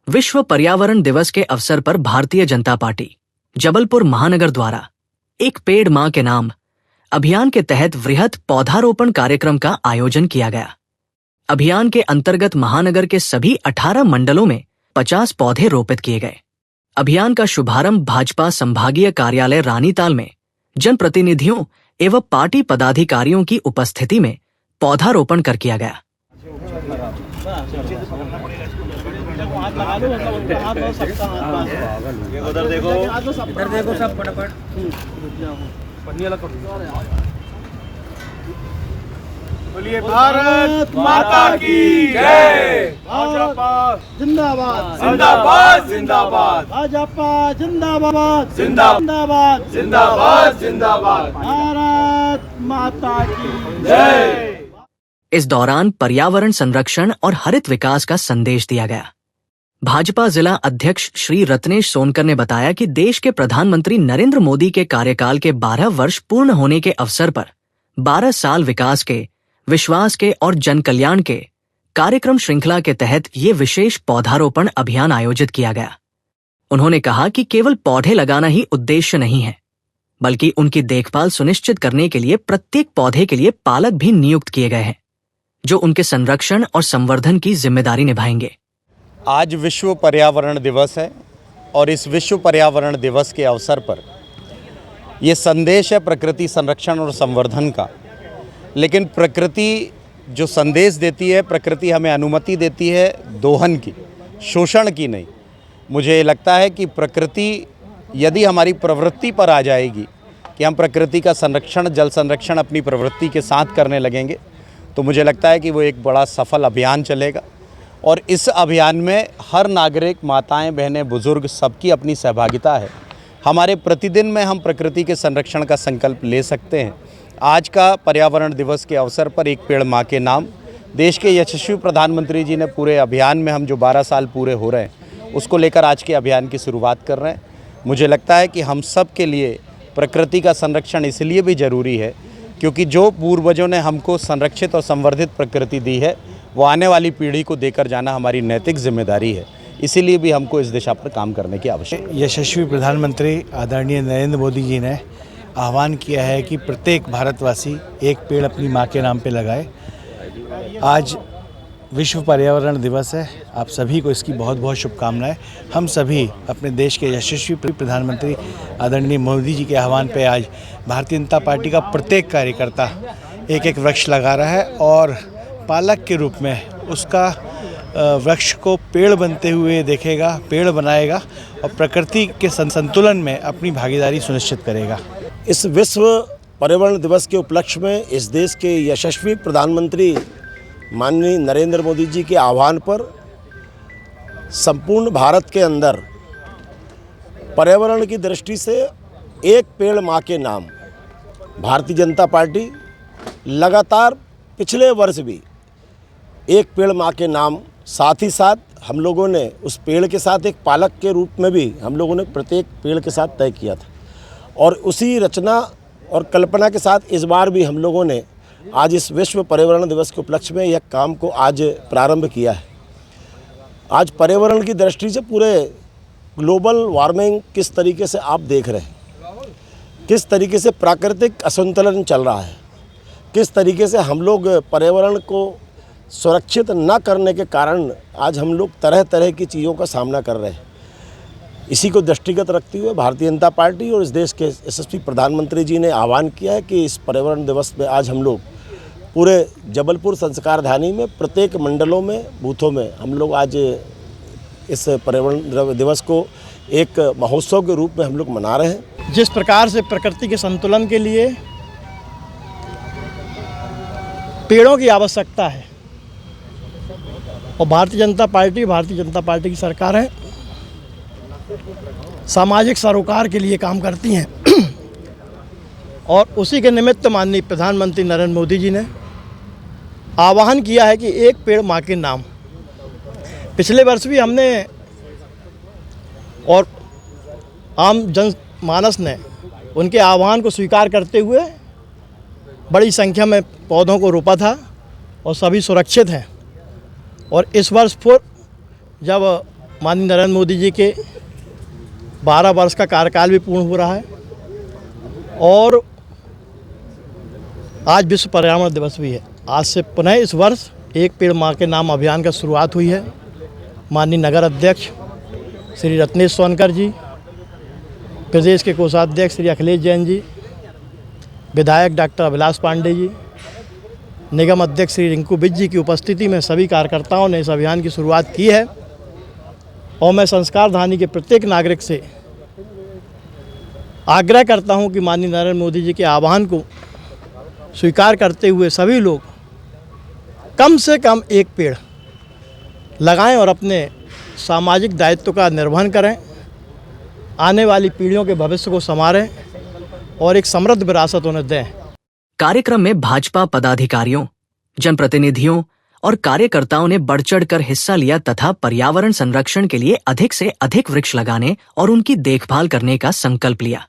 विश्व पर्यावरण दिवस के अवसर पर भारतीय जनता पार्टी जबलपुर महानगर द्वारा एक पेड़ मां के नाम अभियान के तहत वृहत पौधारोपण कार्यक्रम का आयोजन किया गया। अभियान के अंतर्गत महानगर के सभी 18 मंडलों में 50 पौधे रोपित किए गए। अभियान का शुभारंभ भाजपा संभागीय कार्यालय रानीताल में जनप्रतिनिधियों एवं पार्टी पदाधिकारियों की उपस्थिति में पौधारोपण कर किया गया। इधर देखो सब फटाफट। बोलिए भारत माता की जय। भाजपा जिंदाबाद जिंदाबाद जिंदाबाद। भाजपा जिंदाबाद जिंदाबाद जिंदाबाद जिंदाबाद। भारत माता की जय। इस दौरान पर्यावरण संरक्षण और हरित विकास का संदेश दिया गया। भाजपा जिला अध्यक्ष श्री रत्नेश सोनकर ने बताया कि देश के प्रधानमंत्री नरेंद्र मोदी के कार्यकाल के 12 वर्ष पूर्ण होने के अवसर पर 12 साल विकास के, विश्वास के और जन कल्याण के कार्यक्रम श्रृंखला के तहत ये विशेष पौधारोपण अभियान आयोजित किया गया। उन्होंने कहा कि केवल पौधे लगाना ही उद्देश्य नहीं है, बल्कि उनकी देखभाल सुनिश्चित करने के लिए प्रत्येक पौधे के लिए पालक भी नियुक्त किए गए हैं, जो उनके संरक्षण और संवर्धन की जिम्मेदारी निभाएंगे। आज विश्व पर्यावरण दिवस है और इस विश्व पर्यावरण दिवस के अवसर पर ये संदेश है प्रकृति संरक्षण और संवर्धन का। लेकिन प्रकृति जो संदेश देती है, प्रकृति हमें अनुमति देती है दोहन की, शोषण की नहीं। मुझे लगता है कि प्रकृति यदि हमारी प्रवृत्ति पर आ जाएगी कि हम प्रकृति का संरक्षण, जल संरक्षण अपनी प्रवृत्ति के साथ करने लगेंगे, तो मुझे लगता है कि वो एक बड़ा सफल अभियान चलेगा। और इस अभियान में हर नागरिक, माताएं, बहनें, बुजुर्ग सबकी अपनी सहभागिता है। हमारे प्रतिदिन में हम प्रकृति के संरक्षण का संकल्प ले सकते हैं। आज का पर्यावरण दिवस के अवसर पर एक पेड़ मां के नाम, देश के यशस्वी प्रधानमंत्री जी ने पूरे अभियान में हम जो 12 साल पूरे हो रहे हैं उसको लेकर आज के अभियान की शुरुआत कर रहे हैं। मुझे लगता है कि हम सब के लिए प्रकृति का संरक्षण इसलिए भी ज़रूरी है क्योंकि जो पूर्वजों ने हमको संरक्षित और संवर्धित प्रकृति दी है वो आने वाली पीढ़ी को देकर जाना हमारी नैतिक जिम्मेदारी है। इसीलिए भी हमको इस दिशा पर काम करने की आवश्यकता है। यशस्वी प्रधानमंत्री आदरणीय नरेंद्र मोदी जी ने आह्वान किया है कि प्रत्येक भारतवासी एक पेड़ अपनी मां के नाम पे लगाए। आज विश्व पर्यावरण दिवस है, आप सभी को इसकी बहुत बहुत शुभकामनाएं। हम सभी अपने देश के यशस्वी प्रधानमंत्री आदरणीय मोदी जी के आह्वान पे आज भारतीय जनता पार्टी का प्रत्येक कार्यकर्ता एक एक वृक्ष लगा रहा है और पालक के रूप में उसका वृक्ष को पेड़ बनते हुए देखेगा, पेड़ बनाएगा और प्रकृति के संतुलन में अपनी भागीदारी सुनिश्चित करेगा। इस विश्व पर्यावरण दिवस के उपलक्ष्य में इस देश के यशस्वी प्रधानमंत्री माननीय नरेंद्र मोदी जी के आह्वान पर संपूर्ण भारत के अंदर पर्यावरण की दृष्टि से एक पेड़ मां के नाम भारतीय जनता पार्टी लगातार पिछले वर्ष भी एक पेड़ मां के नाम, साथ ही साथ हम लोगों ने उस पेड़ के साथ एक पालक के रूप में भी हम लोगों ने प्रत्येक पेड़ के साथ तय किया था। और उसी रचना और कल्पना के साथ इस बार भी हम लोगों ने आज इस विश्व पर्यावरण दिवस के उपलक्ष्य में यह काम को आज प्रारंभ किया है। आज पर्यावरण की दृष्टि से पूरे ग्लोबल वार्मिंग किस तरीके से आप देख रहे हैं, किस तरीके से प्राकृतिक असंतुलन चल रहा है, किस तरीके से हम लोग पर्यावरण को सुरक्षित न करने के कारण आज हम लोग तरह तरह की चीज़ों का सामना कर रहे हैं। इसी को दृष्टिगत रखते हुए भारतीय जनता पार्टी और इस देश के यशस्वी प्रधानमंत्री जी ने आह्वान किया है कि इस पर्यावरण दिवस में आज हम लोग पूरे जबलपुर संस्कारधानी में प्रत्येक मंडलों में, बूथों में हम लोग आज इस पर्यावरण दिवस को एक महोत्सव के रूप में हम लोग मना रहे हैं। जिस प्रकार से प्रकृति के संतुलन के लिए पेड़ों की आवश्यकता है और भारतीय जनता पार्टी की सरकार है, सामाजिक सरोकार के लिए काम करती हैं और उसी के निमित्त माननीय प्रधानमंत्री नरेंद्र मोदी जी ने आह्वान किया है कि एक पेड़ मां के नाम। पिछले वर्ष भी हमने और आम जनमानस ने उनके आह्वान को स्वीकार करते हुए बड़ी संख्या में पौधों को रोपा था और सभी सुरक्षित हैं। और इस वर्ष फिर जब माननीय नरेंद्र मोदी जी के 12 वर्ष का कार्यकाल भी पूर्ण हो रहा है और आज विश्व पर्यावरण दिवस भी है। आज से पुनः इस वर्ष एक पेड़ माँ के नाम अभियान का शुरुआत हुई है। माननीय नगर अध्यक्ष श्री रत्नेश सोनकर जी, प्रदेश के कोषाध्यक्ष श्री अखिलेश जैन जी, विधायक डॉक्टर अभिलाष पांडे जी, निगम अध्यक्ष श्री रिंकू बिज जी की उपस्थिति में सभी कार्यकर्ताओं ने इस अभियान की शुरुआत की है और मैं संस्कार धानी के प्रत्येक नागरिक से आग्रह करता हूं कि माननीय नरेंद्र मोदी जी के आह्वान को स्वीकार करते हुए सभी लोग कम से कम एक पेड़ लगाएं और अपने सामाजिक दायित्व का निर्वहन करें, आने वाली पीढ़ियों के भविष्य को संवारें और एक समृद्ध विरासत उन्हें दें। कार्यक्रम में भाजपा पदाधिकारियों, जनप्रतिनिधियों और कार्यकर्ताओं ने बढ़-चढ़कर हिस्सा लिया तथा पर्यावरण संरक्षण के लिए अधिक से अधिक वृक्ष लगाने और उनकी देखभाल करने का संकल्प लिया।